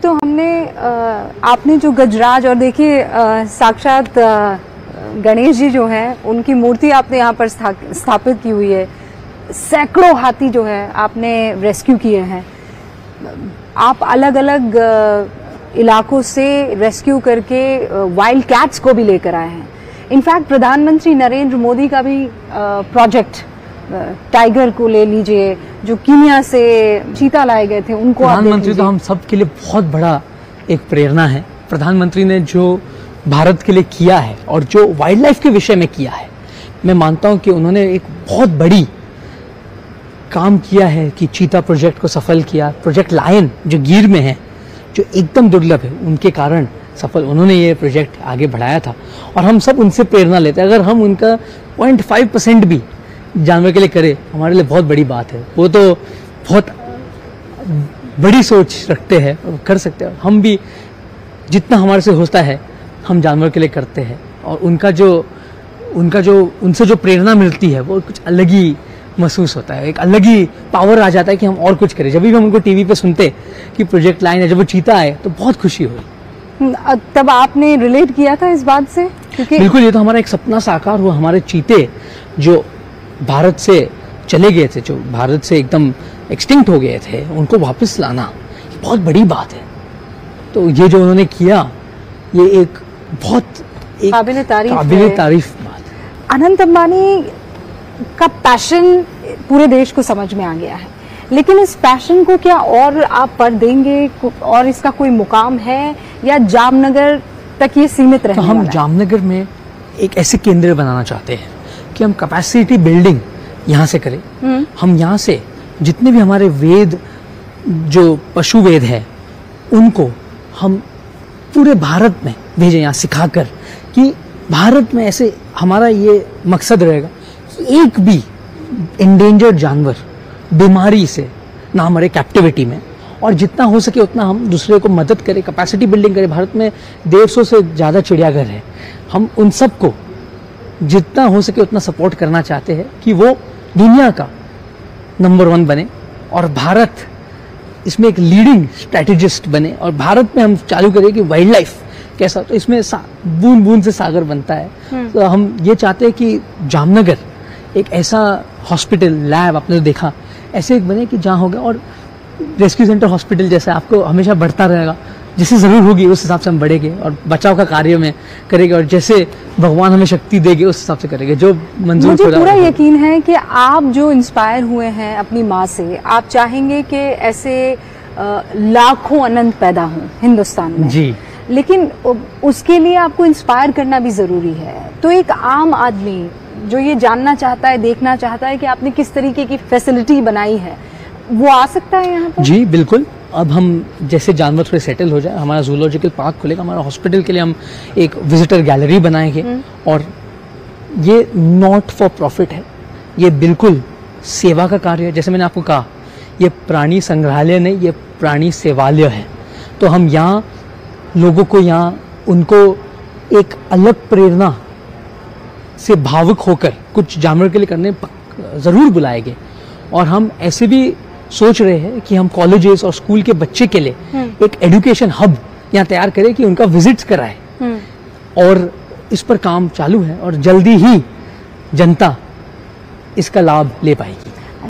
तो हमने आपने जो गजराज और देखिए साक्षात गणेश जी जो हैं उनकी मूर्ति आपने यहाँ पर स्थापित की हुई है। सैकड़ों हाथी जो है आपने रेस्क्यू किए हैं। आप अलग अलग इलाकों से रेस्क्यू करके वाइल्ड कैट्स को भी लेकर आए हैं। इनफैक्ट प्रधानमंत्री नरेंद्र मोदी का भी प्रोजेक्ट टाइगर को ले लीजिए, जो कीनिया से चीता लाए गए थे उनको। प्रधानमंत्री तो हम सब के लिए बहुत बड़ा एक प्रेरणा है। प्रधानमंत्री ने जो भारत के लिए किया है और जो वाइल्ड लाइफ के विषय में किया है, मैं मानता हूं कि उन्होंने एक बहुत बड़ी काम किया है कि चीता प्रोजेक्ट को सफल किया। प्रोजेक्ट लायन जो गिर में है, जो एकदम दुर्लभ है, उनके कारण सफल उन्होंने ये प्रोजेक्ट आगे बढ़ाया था और हम सब उनसे प्रेरणा लेते हैं। अगर हम उनका 0.5% भी जानवर के लिए करें, हमारे लिए बहुत बड़ी बात है। वो तो बहुत बड़ी सोच रखते हैं और कर सकते हैं। हम भी जितना हमारे से होता है हम जानवर के लिए करते हैं और उनसे जो प्रेरणा मिलती है वो कुछ अलग ही महसूस होता है। एक अलग ही पावर आ जाता है कि हम और कुछ करें। जब भी हम उनको टीवी पे सुनते कि प्रोजेक्ट लाइन है, जब वो चीता आए तो बहुत खुशी हुई। तब आपने रिलेट किया था इस बात से? बिल्कुल, ये तो हमारा एक सपना साकार हुआ। हमारे चीते जो भारत से चले गए थे, जो भारत से एकदम एक्सटिंक्ट हो गए थे, उनको वापस लाना बहुत बड़ी बात है। तो ये जो उन्होंने किया, ये एक बहुत काबिल तारीफ बात है। अनंत अंबानी का पैशन पूरे देश को समझ में आ गया है, लेकिन इस पैशन को क्या और आप पर देंगे और इसका कोई मुकाम है या जामनगर तक ये सीमित रहने वाला है? हम जामनगर में एक ऐसे केंद्र बनाना चाहते हैं कि हम कैपेसिटी बिल्डिंग यहाँ से करें। हम यहाँ से जितने भी हमारे वेद, जो पशु वेद है, उनको हम पूरे भारत में भेजें, यहाँ सिखाकर कि भारत में ऐसे हमारा ये मकसद रहेगा कि एक भी इंडेंजर्ड जानवर बीमारी से ना हमारे कैप्टिविटी में, और जितना हो सके उतना हम दूसरे को मदद करें, कैपेसिटी बिल्डिंग करें। भारत में 150 से ज़्यादा चिड़ियाघर है। हम उन सबको जितना हो सके उतना सपोर्ट करना चाहते हैं कि वो दुनिया का नंबर 1 बने और भारत इसमें एक लीडिंग स्ट्रैटेजिस्ट बने। और भारत में हम चालू करें कि वाइल्ड लाइफ कैसा, तो इसमें बूंद बूंद से सागर बनता है। तो हम ये चाहते हैं कि जामनगर एक ऐसा हॉस्पिटल, लैब, आपने तो देखा, ऐसे एक बने कि जहाँ हो गया। और रेस्क्यू सेंटर हॉस्पिटल जैसे आपको हमेशा बढ़ता रहेगा, जैसे ज़रूर होगी उस हिसाब से हम बढ़ेंगे और बचाव का कार्य में करेंगे, और जैसे भगवान हमें शक्ति देगे उस हिसाब से करेंगे जो मंजूर। मुझे पूरा यकीन है कि आप जो इंस्पायर हुए हैं अपनी माँ से, आप चाहेंगे कि ऐसे लाखों अनंत पैदा हों हिंदुस्तान में जी। लेकिन उसके लिए आपको इंस्पायर करना भी ज़रूरी है। तो एक आम आदमी जो ये जानना चाहता है, देखना चाहता है कि आपने किस तरीके की फैसिलिटी बनाई है, वो आ सकता है यहाँ पर? जी बिल्कुल। अब हम जैसे जानवर थोड़े सेटल हो जाए, हमारा जूलॉजिकल पार्क खुलेगा, हमारा हॉस्पिटल के लिए हम एक विजिटर गैलरी बनाएंगे। और ये नॉट फॉर प्रॉफिट है, ये बिल्कुल सेवा का कार्य है। जैसे मैंने आपको कहा, ये प्राणी संग्रहालय नहीं, ये प्राणी सेवालय है। तो हम यहाँ लोगों को, यहाँ उनको एक अलग प्रेरणा से भावुक होकर कुछ जानवर के लिए करने ज़रूर बुलाएंगे। और हम ऐसे भी सोच रहे हैं कि हम कॉलेजेस और स्कूल के बच्चे के लिए एक एजुकेशन हब यहाँ तैयार करें कि उनका विजिट्स कराएं। और इस पर काम चालू है और जल्दी ही जनता इसका लाभ ले पाएगी।